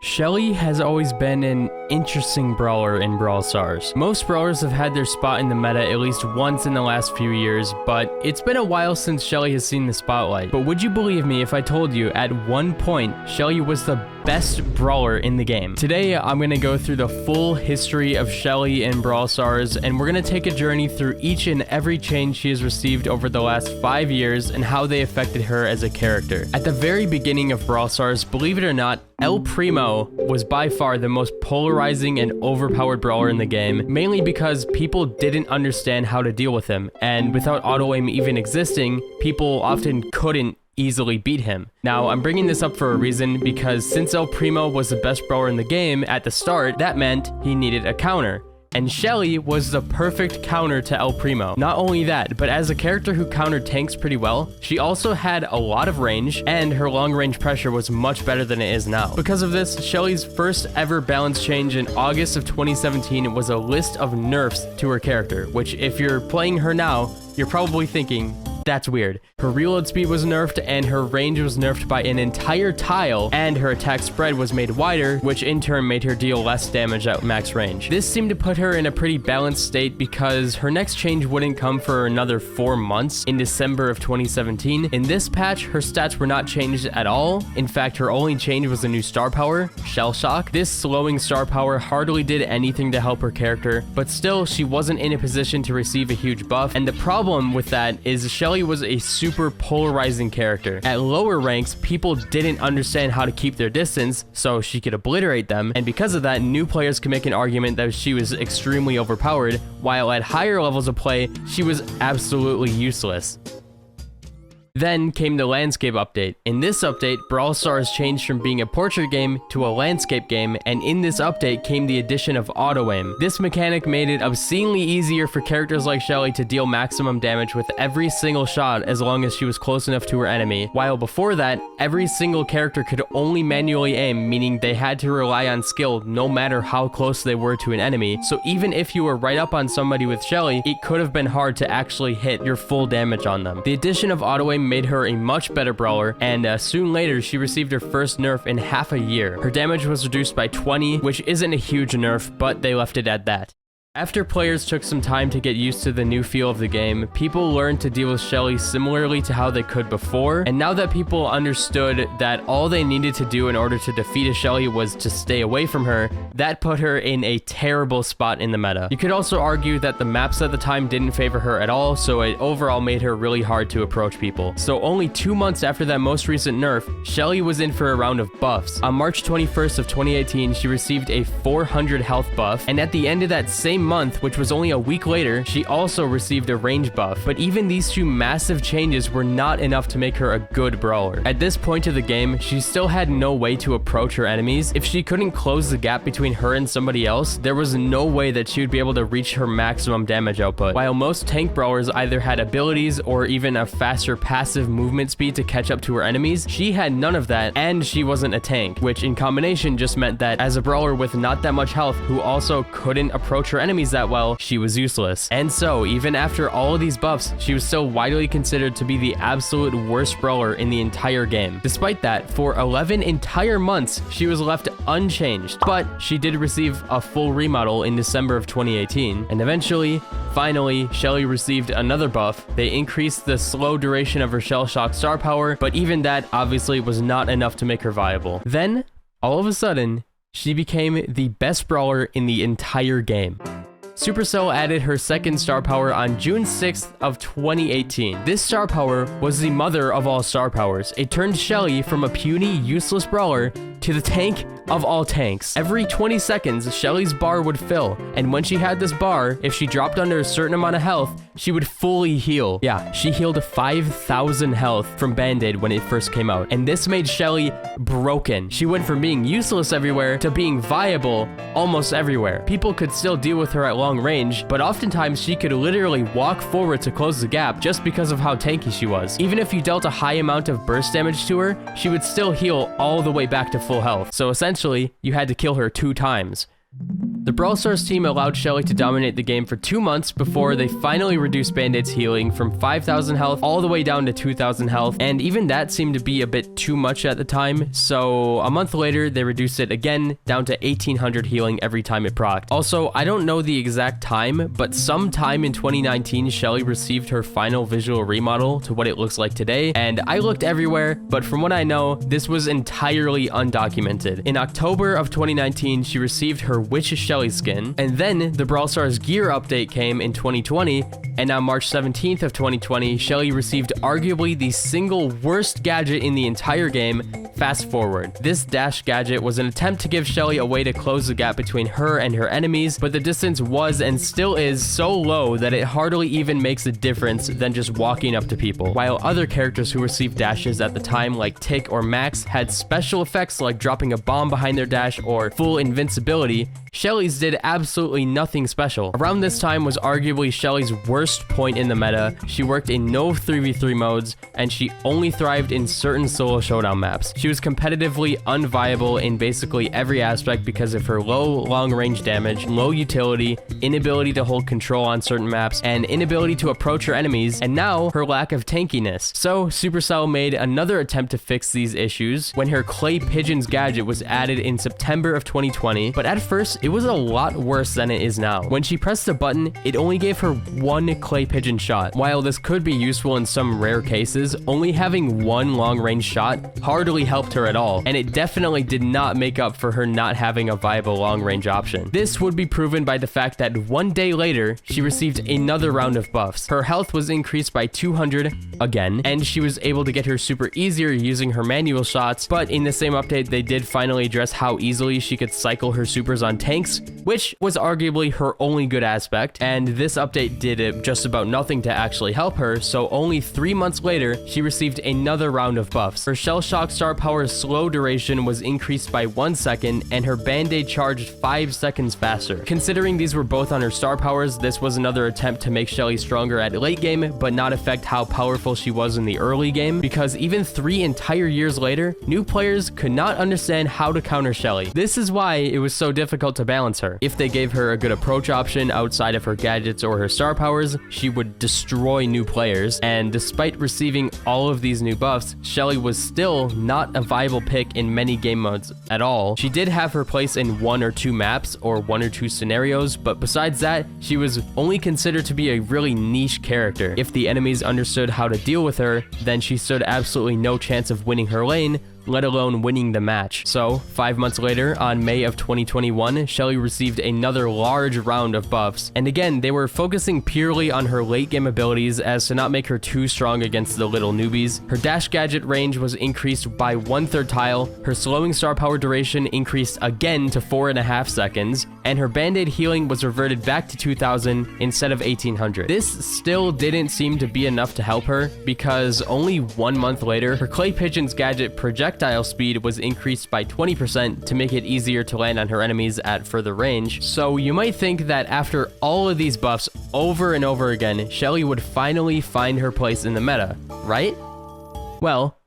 Shelly has always been an interesting brawler in Brawl Stars. Most brawlers have had their spot in the meta at least once in the last few years, but it's been a while since Shelly has seen the spotlight. But would you believe me if I told you at one point Shelly was the best brawler in the game? Today, I'm going to go through the full history of Shelly in Brawl Stars, and we're going to take a journey through each and every change she has received over the last 5 years and how they affected her as a character. At the very beginning of Brawl Stars, believe it or not, El Primo was by far the most polarizing and overpowered brawler in the game, mainly because people didn't understand how to deal with him, and without auto-aim even existing, people often couldn't easily beat him. Now, I'm bringing this up for a reason, because since El Primo was the best brawler in the game at the start, that meant he needed a counter. And Shelly was the perfect counter to El Primo. Not only that, but as a character who countered tanks pretty well, she also had a lot of range, and her long range pressure was much better than it is now. Because of this, Shelly's first ever balance change in August of 2017 was a list of nerfs to her character, which if you're playing her now, you're probably thinking, that's weird. Her reload speed was nerfed, and her range was nerfed by an entire tile, and her attack spread was made wider, which in turn made her deal less damage at max range. This seemed to put her in a pretty balanced state because her next change wouldn't come for another 4 months in December of 2017. In this patch, her stats were not changed at all. In fact, her only change was a new star power, Shell Shock. This slowing star power hardly did anything to help her character, but still, she wasn't in a position to receive a huge buff, and the problem with that is Shelly was a super polarizing character. At lower ranks, people didn't understand how to keep their distance, so she could obliterate them, and because of that, new players could make an argument that she was extremely overpowered, while at higher levels of play, she was absolutely useless. Then came the landscape update. In this update, Brawl Stars changed from being a portrait game to a landscape game, and in this update came the addition of auto-aim. This mechanic made it obscenely easier for characters like Shelly to deal maximum damage with every single shot as long as she was close enough to her enemy, while before that, every single character could only manually aim, meaning they had to rely on skill no matter how close they were to an enemy, so even if you were right up on somebody with Shelly, it could have been hard to actually hit your full damage on them. The addition of auto-aim made her a much better brawler, and soon later she received her first nerf in half a year. Her damage was reduced by 20, which isn't a huge nerf, but they left it at that. After players took some time to get used to the new feel of the game, people learned to deal with Shelly similarly to how they could before, and now that people understood that all they needed to do in order to defeat a Shelly was to stay away from her, that put her in a terrible spot in the meta. You could also argue that the maps at the time didn't favor her at all, so it overall made her really hard to approach people. So only 2 months after that most recent nerf, Shelly was in for a round of buffs. On March 21st of 2018, she received a 400 health buff, and at the end of that same month, which was only a week later, she also received a range buff. But even these two massive changes were not enough to make her a good brawler. At this point of the game, she still had no way to approach her enemies. If she couldn't close the gap between her and somebody else, there was no way that she would be able to reach her maximum damage output. While most tank brawlers either had abilities or even a faster passive movement speed to catch up to her enemies, she had none of that, and she wasn't a tank, which in combination just meant that as a brawler with not that much health who also couldn't approach her enemies that well, she was useless. And so, even after all of these buffs, she was still widely considered to be the absolute worst brawler in the entire game. Despite that, for 11 entire months, she was left unchanged, but she did receive a full remodel in December of 2018, and eventually, finally, Shelly received another buff. They increased the slow duration of her Shell Shock star power, but even that obviously was not enough to make her viable. Then, all of a sudden, she became the best brawler in the entire game. Supercell added her second star power on June 6th of 2018. This star power was the mother of all star powers. It turned Shelly from a puny, useless brawler to the tank of all tanks. Every 20 seconds, Shelly's bar would fill, and when she had this bar, if she dropped under a certain amount of health, she would fully heal. Yeah, she healed 5,000 health from Band-Aid when it first came out, and this made Shelly broken. She went from being useless everywhere to being viable almost everywhere. People could still deal with her at long range, but oftentimes she could literally walk forward to close the gap just because of how tanky she was. Even if you dealt a high amount of burst damage to her, she would still heal all the way back to full health. So essentially, you had to kill her 2 times. The Brawl Stars team allowed Shelly to dominate the game for 2 months before they finally reduced Band-Aid's healing from 5,000 health all the way down to 2,000 health, and even that seemed to be a bit too much at the time, so a month later they reduced it again down to 1,800 healing every time it procced. Also, I don't know the exact time, but sometime in 2019 Shelly received her final visual remodel to what it looks like today, and I looked everywhere, but from what I know, this was entirely undocumented. In October of 2019, she received her Witch Shelly skin, and then the Brawl Stars gear update came in 2020, and on March 17th of 2020, Shelly received arguably the single worst gadget in the entire game, Fast Forward. This dash gadget was an attempt to give Shelly a way to close the gap between her and her enemies, but the distance was and still is so low that it hardly even makes a difference than just walking up to people. While other characters who received dashes at the time, like Tick or Max, had special effects like dropping a bomb behind their dash or full invincibility, Shelly's did absolutely nothing special. Around this time was arguably Shelly's worst point in the meta. She worked in no 3v3 modes, and she only thrived in certain solo showdown maps. She was competitively unviable in basically every aspect because of her low long-range damage, low utility, inability to hold control on certain maps, and inability to approach her enemies, and now her lack of tankiness. So Supercell made another attempt to fix these issues when her Clay Pigeons gadget was added in September of 2020, but at first it was a lot worse than it is now. When she pressed the button, it only gave her one Clay Pigeon shot. While this could be useful in some rare cases, only having one long-range shot hardly helped her at all, and it definitely did not make up for her not having a viable long-range option. This would be proven by the fact that 1 day later, she received another round of buffs. Her health was increased by 200 again, and she was able to get her super easier using her manual shots, but in the same update, they did finally address how easily she could cycle her supers on tanks, which was arguably her only good aspect, and this update did just about nothing to actually help her, so only 3 months later, she received another round of buffs. Her Shell Shock star power's slow duration was increased by 1 second, and her Band-Aid charged 5 seconds faster. Considering these were both on her star powers, this was another attempt to make Shelly stronger at late game, but not affect how powerful she was in the early game, because even 3 entire years later, new players could not understand how to counter Shelly. This is why it was so difficult to balance her. If they gave her a good approach option outside of her gadgets or her star powers, she would destroy new players, and despite receiving all of these new buffs, Shelly was still not a viable pick in many game modes at all. She did have her place in 1 or 2 maps or 1 or 2 scenarios, but besides that, she was only considered to be a really niche character. If the enemies understood how to deal with her, then she stood absolutely no chance of winning her lane, let alone winning the match. So, 5 months later, on May of 2021, Shelly received another large round of buffs, and again, they were focusing purely on her late game abilities as to not make her too strong against the little newbies. Her dash gadget range was increased by 1/3 tile, her slowing star power duration increased again to 4.5 seconds, and her Band-Aid healing was reverted back to 2,000 instead of 1,800. This still didn't seem to be enough to help her, because only 1 month later, her Clay Pigeons gadget projectile speed was increased by 20% to make it easier to land on her enemies at further range. So you might think that after all of these buffs over and over again, Shelly would finally find her place in the meta, right? Well,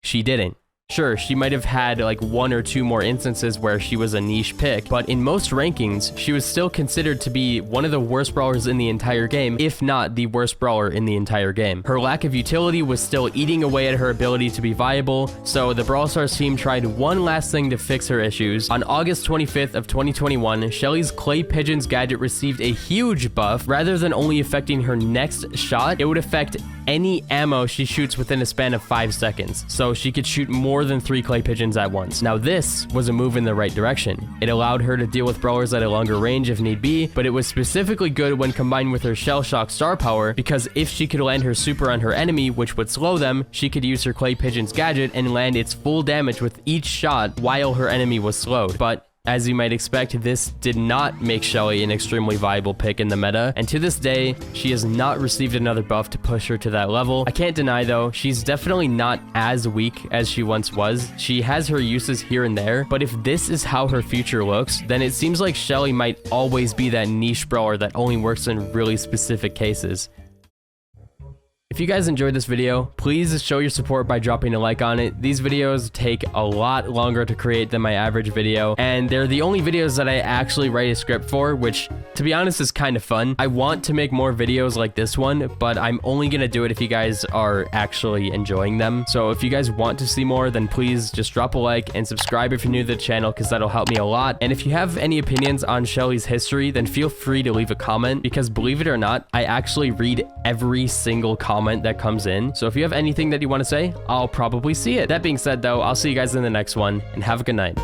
she didn't. Sure, she might have had like 1 or 2 more instances where she was a niche pick, but in most rankings, she was still considered to be one of the worst brawlers in the entire game, if not the worst brawler in the entire game. Her lack of utility was still eating away at her ability to be viable, so the Brawl Stars team tried one last thing to fix her issues. On August 25th of 2021, Shelly's Clay Pigeons gadget received a huge buff. Rather than only affecting her next shot, it would affect any ammo she shoots within a span of 5 seconds, so she could shoot more than 3 Clay Pigeons at once. Now this was a move in the right direction. It allowed her to deal with brawlers at a longer range if need be, but it was specifically good when combined with her Shell Shock star power, because if she could land her super on her enemy, which would slow them, she could use her Clay Pigeons gadget and land its full damage with each shot while her enemy was slowed. But as you might expect, this did not make Shelly an extremely viable pick in the meta, and to this day, she has not received another buff to push her to that level. I can't deny though, she's definitely not as weak as she once was. She has her uses here and there, but if this is how her future looks, then it seems like Shelly might always be that niche brawler that only works in really specific cases. If you guys enjoyed this video, please show your support by dropping a like on it. These videos take a lot longer to create than my average video, and they're the only videos that I actually write a script for, which, to be honest, is kind of fun. I want to make more videos like this one, but I'm only gonna do it if you guys are actually enjoying them. So if you guys want to see more, then please just drop a like and subscribe if you're new to the channel, because that'll help me a lot. And if you have any opinions on Shelly's history, then feel free to leave a comment, because believe it or not, I actually read every single comment that comes in. So if you have anything that you want to say, I'll probably see it. That being said though, I'll see you guys in the next one, and have a good night.